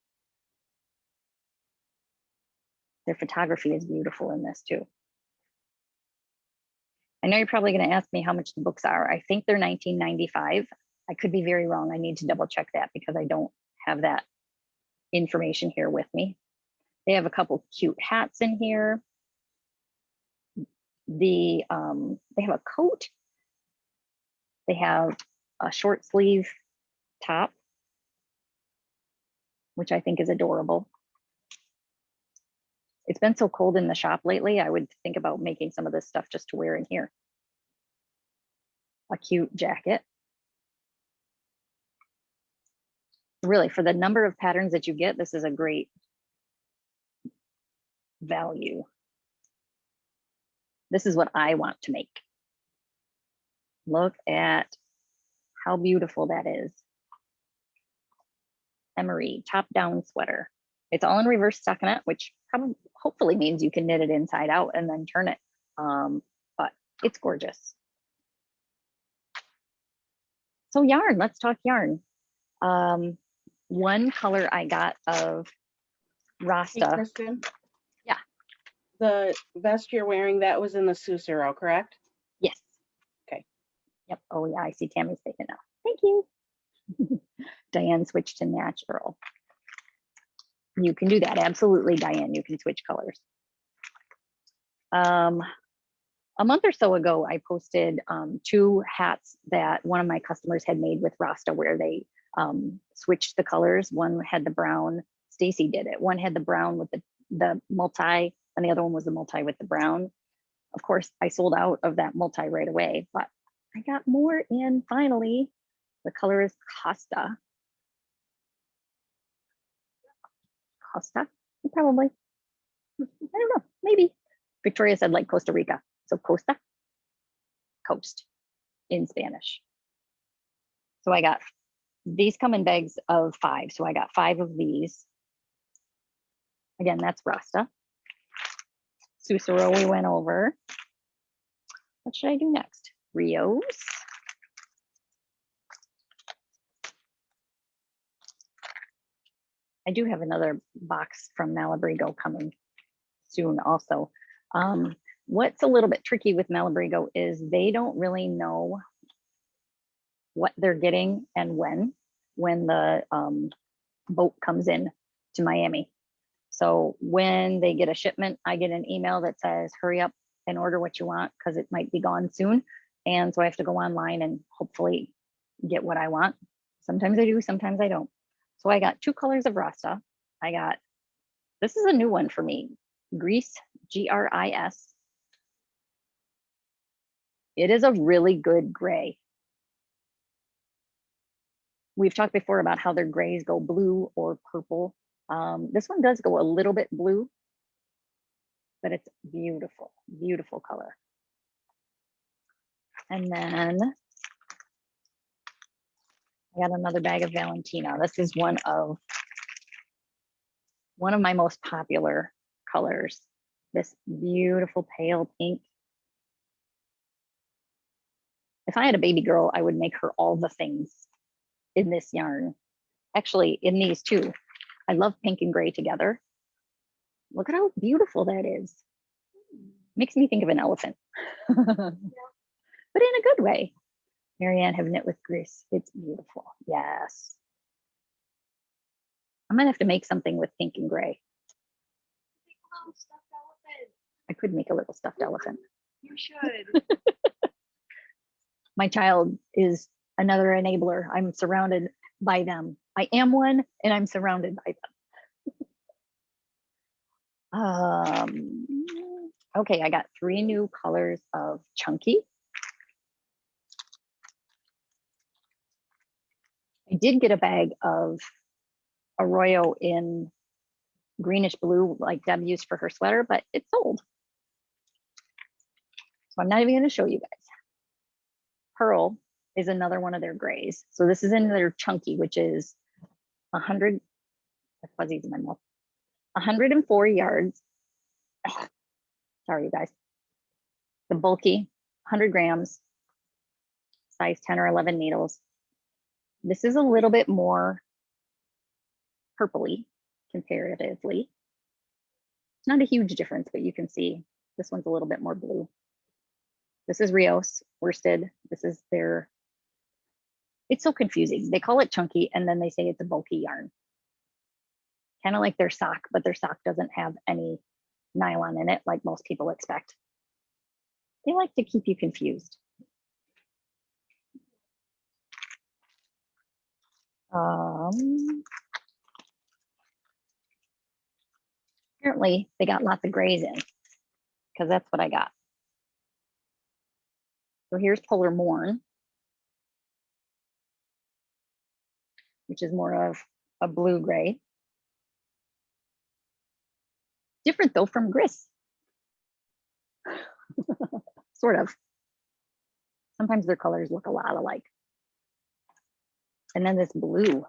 Their photography is beautiful in this too. I know you're probably going to ask me how much the books are. I think they're $19.95. I could be very wrong. I need to double check that because I don't have that information here with me. They have a couple cute hats in here. They have a coat. They have a short sleeve top, which I think is adorable. It's been so cold in the shop lately. I would think about making some of this stuff just to wear in here. A cute jacket. Really, for the number of patterns that you get, this is a great value. This is what I want to make. Look at how beautiful that is. Emery top-down sweater. It's all in reverse stockinette, which probably hopefully means you can knit it inside out and then turn it. But it's gorgeous. So yarn, let's talk yarn. One color I got of Hey, Rasta. Kristen. Yeah. The vest you're wearing, that was in the Susuro, correct? Yes. Okay. Yep. Oh yeah, I see Tammy's taking now. Thank you. Diane switched to natural. You can do that. Absolutely, Diane. You can switch colors. A month or so ago, I posted 2 hats that one of my customers had made with Rasta where they switched the colors. One had the brown, Stacy did it. One had the brown with the multi, and the other one was the multi with the brown. Of course, I sold out of that multi right away, but I got more in finally. The color is Costa. Costa, probably. I don't know, maybe. Victoria said like Costa Rica. So Costa, coast in Spanish. So I got, these come in bags of 5. So I got 5 of these. Again, that's Rasta. Susuro we went over. What should I do next? Rios. I do have another box from Malabrigo coming soon also. What's a little bit tricky with Malabrigo is they don't really know what they're getting and when the boat comes in to Miami. So when they get a shipment, I get an email that says, hurry up and order what you want because it might be gone soon. And so I have to go online and hopefully get what I want. Sometimes I do, sometimes I don't. So I got 2 colors of Rasta. I got, this is a new one for me, Gris, G-R-I-S. It is a really good gray. We've talked before about how their grays go blue or purple. This one does go a little bit blue, but it's beautiful, beautiful color. And then I got another bag of Valentina. This is one of my most popular colors. This beautiful pale pink. If I had a baby girl, I would make her all the things in this yarn. Actually, in these too. I love pink and gray together. Look at how beautiful that is. Makes me think of an elephant, but in a good way. Marianne have knit with Gris. It's beautiful. Yes. I might have to make something with pink and gray. I could make a little stuffed elephant. You should. My child is another enabler. I'm surrounded by them. I am one and I'm surrounded by them. Okay, I got 3 new colors of Chunky. I did get a bag of Arroyo in greenish blue like Deb used for her sweater, but it's sold. So I'm not even going to show you guys. Pearl is another one of their grays. So this is in their chunky, which is 100, fuzzies in my mouth, 104 yards. Sorry, you guys. The bulky, 100 grams, size 10 or 11 needles. This is a little bit more purpley comparatively. It's not a huge difference, but you can see this one's a little bit more blue. This is Rios worsted. This is their, it's so confusing. They call it chunky and then they say it's a bulky yarn. Kind of like their sock, but their sock doesn't have any nylon in it like most people expect. They like to keep you confused. Apparently they got lots of grays in because that's what I got. So here's Polar Morn, which is more of a blue gray. Different though from Gris. Sort of. Sometimes their colors look a lot alike. And then this blue.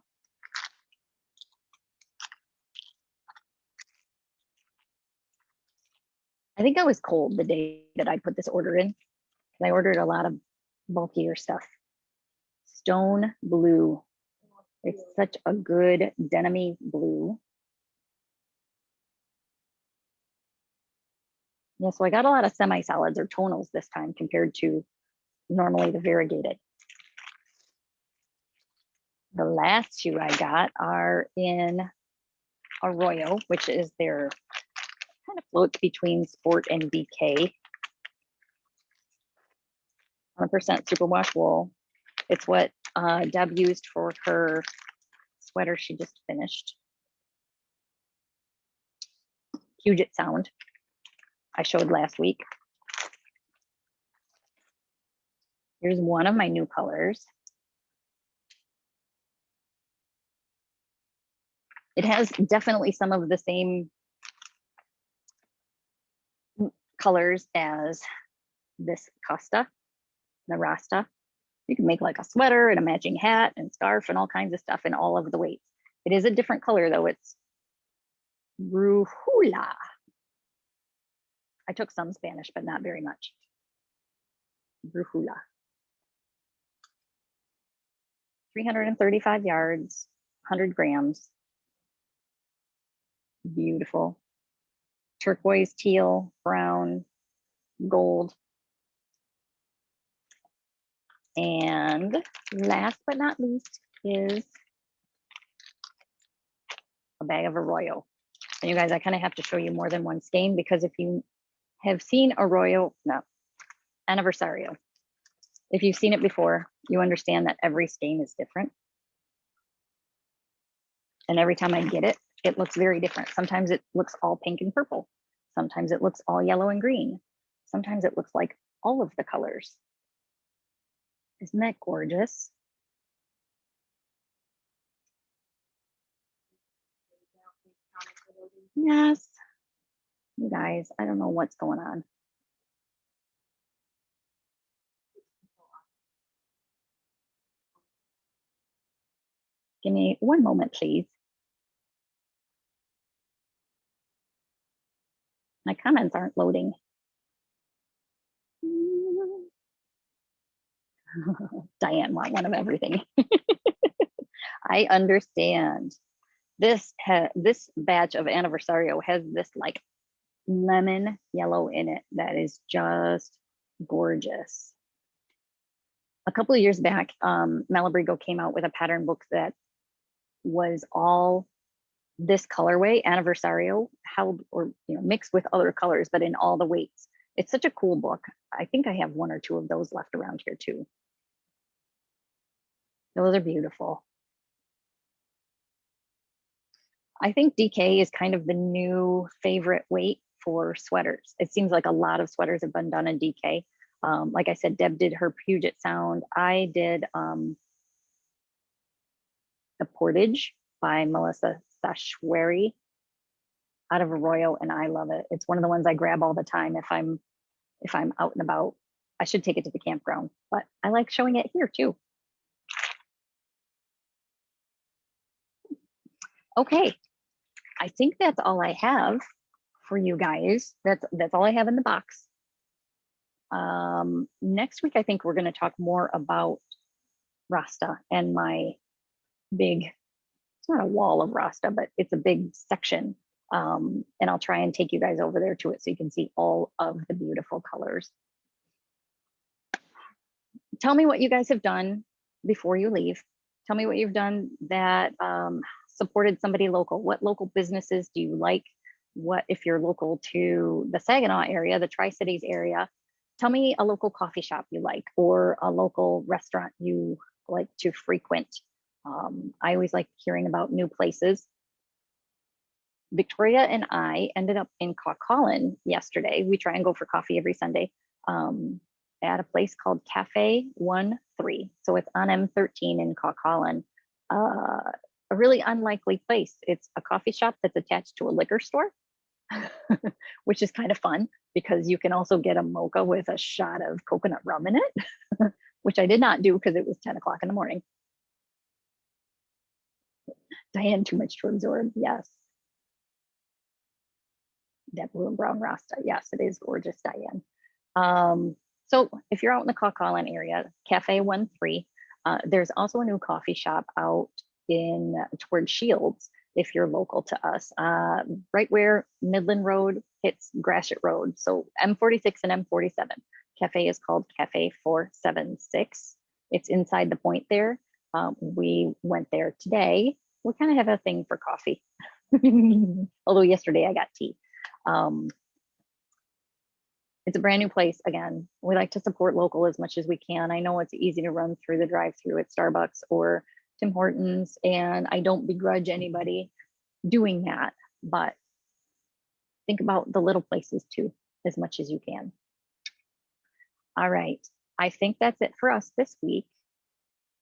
I think I was cold the day that I put this order in. I ordered a lot of bulkier stuff. Stone blue. It's such a good denim-y blue. Yeah, so I got a lot of semi-solids or tonals this time compared to normally the variegated. The last two I got are in Arroyo, which is their kind of floats between sport and DK. 100% superwash wool. It's what Deb used for her sweater she just finished. Puget Sound, I showed last week. Here's one of my new colors. It has definitely some of the same colors as this Costa, the Rasta. You can make like a sweater and a matching hat and scarf and all kinds of stuff in all of the weights. It is a different color though. It's Brujula. I took some Spanish, but not very much. Brujula. 335 yards, 100 grams. Beautiful. Turquoise, teal, brown, gold. And last but not least is a bag of Arroyo. And you guys, I kind of have to show you more than one skein because if you have seen Arroyo, no, Aniversario. If you've seen it before, you understand that every skein is different. And every time I get it, it looks very different. Sometimes it looks all pink and purple. Sometimes it looks all yellow and green. Sometimes it looks like all of the colors. Isn't that gorgeous? Yes. You guys, I don't know what's going on. Give me one moment, please. My comments aren't loading. Diane want one of everything. I understand. This batch of Anniversario has this like lemon yellow in it that is just gorgeous. A couple of years back, Malabrigo came out with a pattern book that was all this colorway, Anniversario, held or mixed with other colors, but in all the weights. It's such a cool book. I think I have one or two of those left around here too. Those are beautiful. I think DK is kind of the new favorite weight for sweaters. It seems like a lot of sweaters have been done in DK. Like I said, Deb did her Puget Sound. I did the Portage by Melissa Sashwari out of Arroyo, and I love it. It's one of the ones I grab all the time if I'm out and about. I should take it to the campground, but I like showing it here too. Okay, I think that's all I have for you guys. That's all I have in the box. Next week, I think we're going to talk more about Rasta and my big, it's not a wall of Rasta, but it's a big section. And I'll try and take you guys over there to it so you can see all of the beautiful colors. Tell me what you guys have done before you leave. Tell me what you've done that supported somebody local. What local businesses do you like? What if you're local to the Saginaw area, the Tri-Cities area? Tell me a local coffee shop you like or a local restaurant you like to frequent. I always like hearing about new places. Victoria and I ended up in Caucalan yesterday. We try and go for coffee every Sunday at a place called Cafe 13. So it's on M13 in Caucalan. A really unlikely place. It's a coffee shop that's attached to a liquor store, which is kind of fun because you can also get a mocha with a shot of coconut rum in it, which I did not do because it was 10 o'clock in the morning. Diane, too much to absorb. Yes. That blue and brown Rasta. Yes, it is gorgeous, Diane. So if you're out in the Caucalan area, Cafe 13, there's also a new coffee shop out in towards Shields, if you're local to us, right where Midland Road hits Gratiot Road. So M46 and M47. Cafe is called Cafe 476. It's inside the point there. We went there today. We kind of have a thing for coffee. Although yesterday I got tea. It's a brand new place. Again, we like to support local as much as we can. I know it's easy to run through the drive-through at Starbucks or Tim Hortons, and I don't begrudge anybody doing that, but think about the little places too, as much as you can. All right, I think that's it for us this week.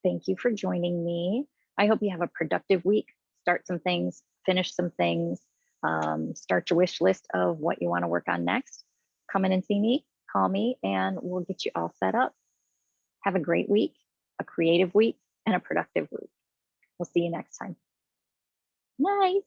Thank you for joining me. I hope you have a productive week. Start some things, finish some things, start your wish list of what you want to work on next. Come in and see me, call me, and we'll get you all set up. Have a great week, a creative week, and a productive week. We'll see you next time. Night.